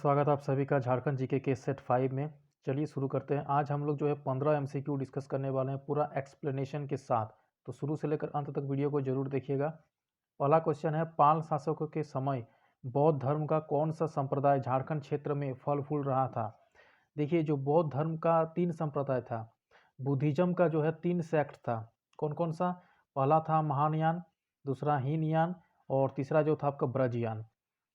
स्वागत है आप सभी का झारखंड जीके के सेट 5 में। चलिए शुरू करते हैं। आज हम लोग जो है 15 एमसीक्यू डिस्कस करने वाले हैं पूरा एक्सप्लेनेशन के साथ। तो शुरू से लेकर अंत तक वीडियो को जरूर देखिएगा। पहला क्वेश्चन है, पाल शासकों के समय बौद्ध धर्म का कौन सा संप्रदाय झारखंड क्षेत्र में फल फूल रहा था? देखिए, जो बौद्ध धर्म का 3 संप्रदाय था। बुद्धिज्म का जो है 3 सेक्ट था। कौन कौन सा? पहला था महायान, दूसरा हीनयान और तीसरा जो था आपका ब्रजयान।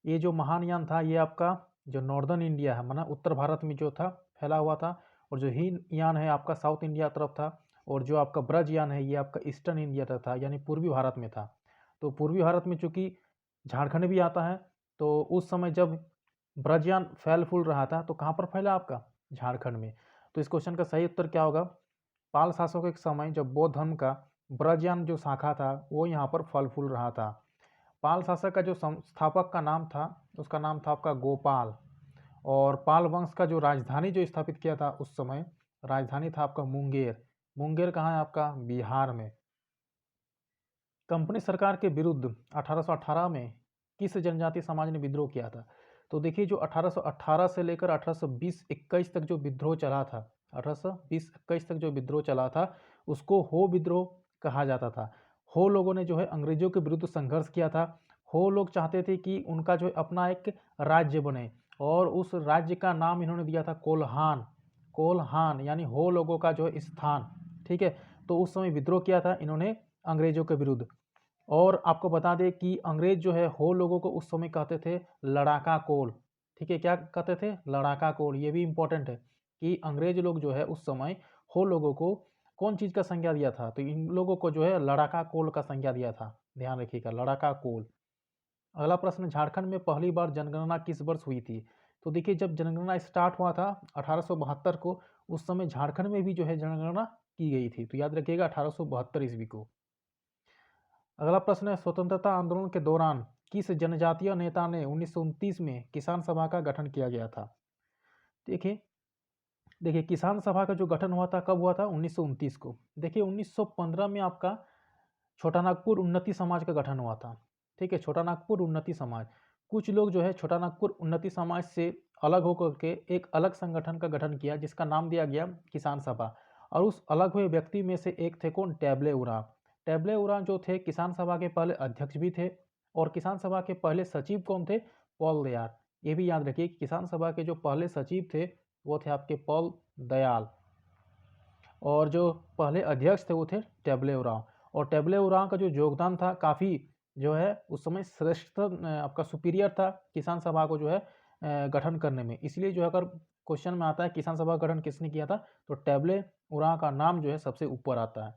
ये जो महायान था ये आपका जो नॉर्दर्न इंडिया है माना उत्तर भारत में जो था फैला हुआ था, और जो हीनयान है आपका साउथ इंडिया तरफ था, और जो आपका ब्रजयान है ये आपका ईस्टर्न इंडिया तरफ था, यानी पूर्वी भारत में था। तो पूर्वी भारत में चूंकि झारखंड भी आता है, तो उस समय जब ब्रजयान फैल फूल रहा था तो कहाँ पर फैला? आपका झारखंड में। तो इस क्वेश्चन का सही उत्तर क्या होगा? पाल शासकों के समय जब बौद्ध धर्म का ब्रजयान जो शाखा था वो यहाँ पर फल फूल रहा था। पाल शासक का जो संस्थापक का नाम था उसका नाम था आपका गोपाल, और पाल वंश का जो राजधानी जो स्थापित किया था उस समय राजधानी था आपका मुंगेर। मुंगेर कहाँ है? आपका बिहार में। कंपनी सरकार के विरुद्ध 1818 में किस जनजातीय समाज ने विद्रोह किया था? तो देखिए, जो 1818 से लेकर 1820-21 तक जो विद्रोह चला था, 1820-21 तक जो विद्रोह चला था उसको हो विद्रोह कहा जाता था। हो लोगों ने जो है अंग्रेजों के विरुद्ध संघर्ष किया था। हो लोग चाहते थे कि उनका जो है अपना एक राज्य बने, और उस राज्य का नाम इन्होंने दिया था कोल्हान। कोल्हान यानी हो लोगों का जो है स्थान। ठीक है, तो उस समय विद्रोह किया था इन्होंने अंग्रेजों के विरुद्ध। और आपको बता दें कि अंग्रेज जो है हो लोगों को उस समय कहते थे लड़ाका कोल। ठीक है, क्या कहते थे? लड़ाका कोल। ये भी इंपॉर्टेंट है कि अंग्रेज लोग जो है उस समय हो लोगों को कौन चीज़ का संज्ञा दिया था? तो इन लोगों को जो है लड़ाका कोल का संज्ञा दिया था। ध्यान रखिएगा, लड़ाका कोल। अगला प्रश्न, झारखंड में पहली बार जनगणना किस वर्ष हुई थी? तो देखिए, जब जनगणना स्टार्ट हुआ था 1872 को, उस समय झारखंड में भी जो है जनगणना की गई थी। तो याद रखिएगा 1872 ईस्वी को। अगला प्रश्न है, स्वतंत्रता आंदोलन के दौरान किस जनजातीय नेता ने 1929 में किसान सभा का गठन किया गया था? देखिए देखिए किसान सभा का जो गठन हुआ था कब हुआ था? 1929 को। देखिए 1915 में आपका छोटा नागपुर उन्नति समाज का गठन हुआ था। ठीक है, छोटा नागपुर उन्नति समाज। कुछ लोग जो है छोटा नागपुर उन्नति समाज से अलग होकर के एक अलग संगठन का गठन किया जिसका नाम दिया गया किसान सभा। और उस अलग हुए व्यक्ति में से एक थे कौन? टैबले उरांव। टैबले उरांव जो थे किसान सभा के पहले अध्यक्ष भी थे, और किसान सभा के पहले सचिव कौन थे? पॉल दयाल। ये भी याद रखिए कि किसान सभा के जो पहले सचिव थे वो थे आपके पॉल दयाल, और जो पहले अध्यक्ष थे वो थे टैबले उरांव। और टैबले उरांव का जो योगदान था काफ़ी जो है उस समय श्रेष्ठ आपका सुपीरियर था किसान सभा को जो है गठन करने में। इसलिए जो है अगर क्वेश्चन में आता है किसान सभा का गठन किसने किया था, तो टैबले उरांव का नाम जो है सबसे ऊपर आता है।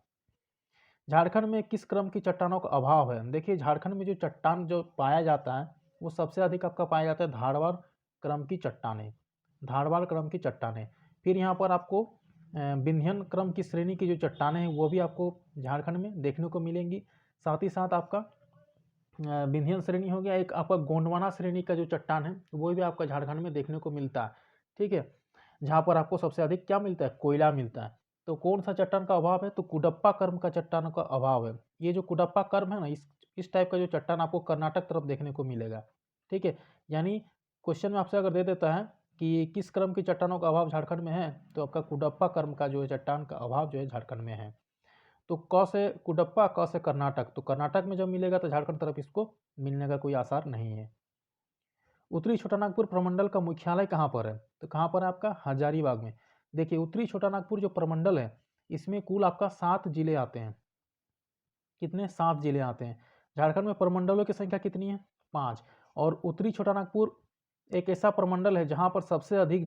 झारखंड में किस क्रम की चट्टानों का अभाव है? देखिए, झारखंड में जो चट्टान जो पाया जाता है वो सबसे अधिक आपका पाया जाता है धारवाड़ क्रम की चट्टानें। धारवाड़ क्रम की चट्टानें। फिर यहाँ पर आपको विंध्यन क्रम की श्रेणी की जो चट्टानें हैं वो भी आपको झारखंड में देखने को मिलेंगी। साथ ही साथ आपका विंध्यन श्रेणी हो गया, एक आपका गोंडवाना श्रेणी का जो चट्टान है वो भी आपका झारखंड में देखने को मिलता है। ठीक है, जहाँ पर आपको सबसे अधिक क्या मिलता है? कोयला मिलता है। तो कौन सा चट्टान का अभाव है? तो कुडप्पा कर्म का चट्टान का अभाव है। ये जो कुडप्पा कर्म है ना, इस टाइप का जो चट्टान आपको कर्नाटक तरफ देखने को मिलेगा। ठीक है, यानी क्वेश्चन में आपसे अगर दे देता है कि किस क्रम की चट्टानों का अभाव झारखंड में है, तो आपका कुडप्पा कर्म का जो है चट्टान का अभाव जो है झारखंड में है। तो क से कुडप्पा, क से कर्नाटक। तो कर्नाटक में जब मिलेगा तो झारखंड तरफ इसको मिलने का कोई आसार नहीं है। उत्तरी छोटानागपुर प्रमंडल का मुख्यालय कहाँ पर है? तो कहाँ पर है? आपका हजारीबाग में। देखिए, उत्तरी छोटानागपुर जो प्रमंडल है इसमें कुल आपका 7 जिले आते हैं। कितने? 7 जिले आते हैं। झारखंड में प्रमंडलों की संख्या कितनी है? 5। और उत्तरी छोटानागपुर एक ऐसा प्रमंडल है जहाँ पर सबसे अधिक।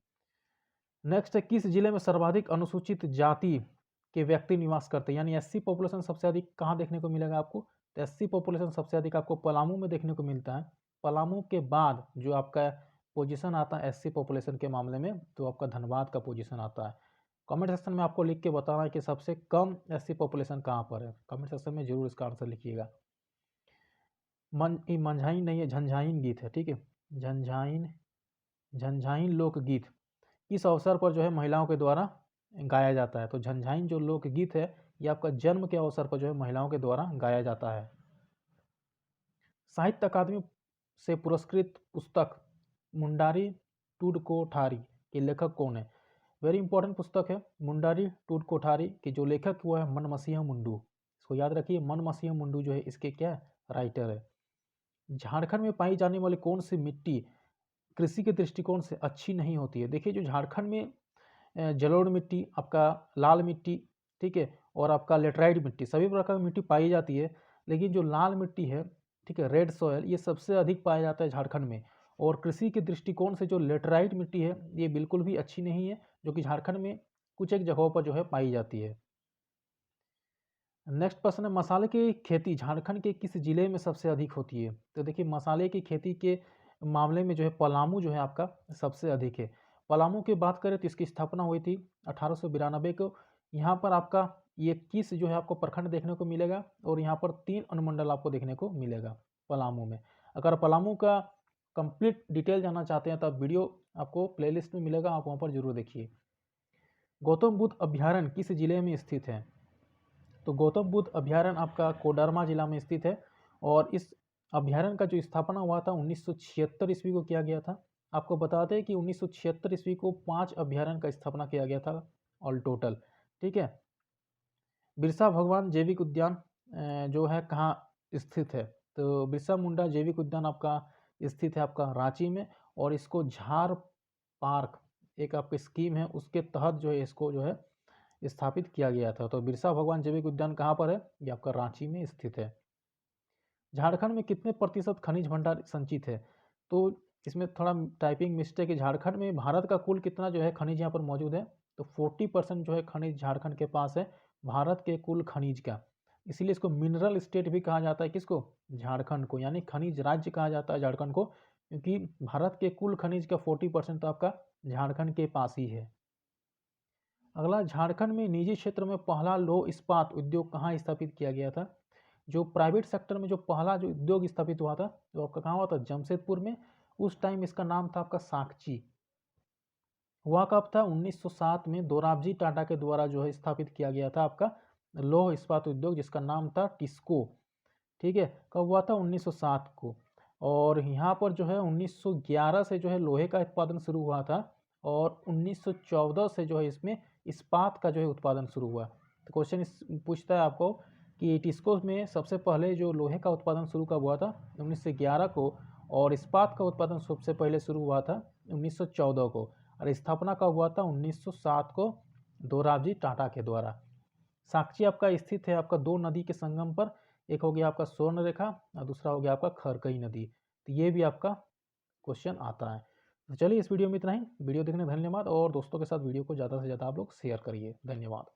नेक्स्ट है, किस जिले में सर्वाधिक अनुसूचित जाति के व्यक्ति निवास करते हैं? यानी एससी पॉपुलेशन सबसे अधिक कहाँ देखने को मिलेगा आपको? तो एससी पॉपुलेशन सबसे अधिक आपको पलामू में देखने को मिलता है। पलामू के बाद जो आपका पोजीशन आता है एससी पॉपुलेशन के मामले में, तो आपका धनबाद का पोजीशन आता है। कमेंट सेक्शन में आपको लिख के बताना है कि सबसे कम एससी पॉपुलेशन कहाँ पर है। कमेंट सेक्शन में जरूर इसका आंसर लिखिएगा। मंझाइन नहीं है, झंझाइन गीत है। ठीक है, झंझाइन झंझाइन लोकगीत किस अवसर पर जो है महिलाओं के द्वारा गाया जाता है? तो झंझाइन जो लोकगीत है ये आपका जन्म के अवसर पर जो है महिलाओं के द्वारा गाया जाता है। साहित्य अकादमी से पुरस्कृत पुस्तक मुंडारी टूड के लेखक कौन है? वेरी इंपॉर्टेंट पुस्तक है मुंडारी टूड कोठारी के जो लेखक हुआ है मनमसीह मुंडू। इसको याद रखिए, मनमसीह मुंडू जो है इसके क्या राइटर है। झारखंड में पाई जाने वाली कौन सी मिट्टी कृषि के दृष्टिकोण से अच्छी नहीं होती है? देखिए जो झारखंड में जलोढ़ मिट्टी, आपका लाल मिट्टी, ठीक है, और आपका लेटराइट मिट्टी, सभी प्रकार की मिट्टी पाई जाती है, लेकिन जो लाल मिट्टी है, ठीक है, रेड सॉयल, ये सबसे अधिक पाया जाता है झारखंड में। और कृषि के दृष्टिकोण से जो लेटराइट मिट्टी है ये बिल्कुल भी अच्छी नहीं है, जो कि झारखंड में कुछ एक जगहों पर जो है पाई जाती है। नेक्स्ट प्रश्न है, मसाले की खेती झारखंड के किस जिले में सबसे अधिक होती है? तो देखिए मसाले की खेती के मामले में जो है पलामू जो है आपका सबसे अधिक है। पलामू की बात करें तो इसकी स्थापना हुई थी 1892 को। यहाँ पर आपका ये किस जो है आपको प्रखंड देखने को मिलेगा, और यहाँ पर 3 अनुमंडल आपको देखने को मिलेगा पलामू में। अगर पलामू का कंप्लीट डिटेल जानना चाहते हैं तो वीडियो आपको प्लेलिस्ट में मिलेगा, आप वहाँ पर जरूर देखिए। गौतम बुद्ध अभ्यारण्य किस जिले में स्थित है? तो गौतम बुद्ध अभ्यारण्य आपका कोडरमा जिला में स्थित है, और इस अभ्यारण्य का जो स्थापना हुआ था 1976 ईस्वी को किया गया था। आपको बताते हैं कि 1976 ईस्वी को 5 अभ्यारण्य का स्थापना किया गया था ऑल टोटल, ठीक है। बिरसा भगवान जैविक उद्यान जो है कहाँ स्थित है? तो बिरसा मुंडा जैविक उद्यान आपका स्थित है आपका रांची में, और इसको झार पार्क एक आपकी स्कीम है उसके तहत जो है इसको जो है स्थापित किया गया था। तो बिरसा भगवान जैविक उद्यान कहाँ पर है? ये आपका रांची में स्थित है। झारखंड में कितने प्रतिशत खनिज भंडार संचित है? तो इसमें थोड़ा टाइपिंग मिस्टेक है। झारखंड में भारत का कुल कितना जो है खनिज यहाँ पर मौजूद है? तो 40% जो है खनिज झारखंड के पास है, भारत के कुल खनिज का। इसीलिए इसको मिनरल स्टेट भी कहा जाता है, किसको? झारखंड को, यानी खनिज राज्य कहा जाता है झारखंड को, क्योंकि भारत के कुल खनिज का 40% तो आपका झारखंड के पास ही है। अगला, झारखंड में निजी क्षेत्र में पहला लौह इस्पात उद्योग कहाँ स्थापित किया गया था? जो प्राइवेट सेक्टर में जो पहला जो उद्योग स्थापित हुआ था तो आपका कहाँ हुआ था? जमशेदपुर में। उस टाइम इसका नाम था आपका साकची। हुआ कब था? 1907 में दोराबजी टाटा के द्वारा जो है स्थापित किया गया था आपका लौह इस्पात उद्योग, जिसका नाम था टिस्को, ठीक है। कब हुआ था? 1907 को। और यहाँ पर जो है 1911 से जो है लोहे का उत्पादन शुरू हुआ था, और 1914 से जो है इसमें इस्पात का जो है उत्पादन शुरू हुआ। तो क्वेश्चन इस पूछता है आपको कि टिस्को में सबसे पहले जो लोहे का उत्पादन शुरू कब हुआ था? 1911 को, और इस्पात का उत्पादन सबसे पहले शुरू हुआ था 1914 को, और स्थापना कब हुआ था? 1907 को दोराबजी टाटा के द्वारा। साकची आपका स्थित है आपका 2 नदी के संगम पर, एक हो गया आपका स्वर्ण रेखा और दूसरा हो गया आपका खरकई नदी। तो ये भी आपका क्वेश्चन आता है। तो चलिए इस वीडियो में इतना ही। वीडियो देखने धन्यवाद, और दोस्तों के साथ वीडियो को ज़्यादा से ज़्यादा आप लोग शेयर करिए। धन्यवाद।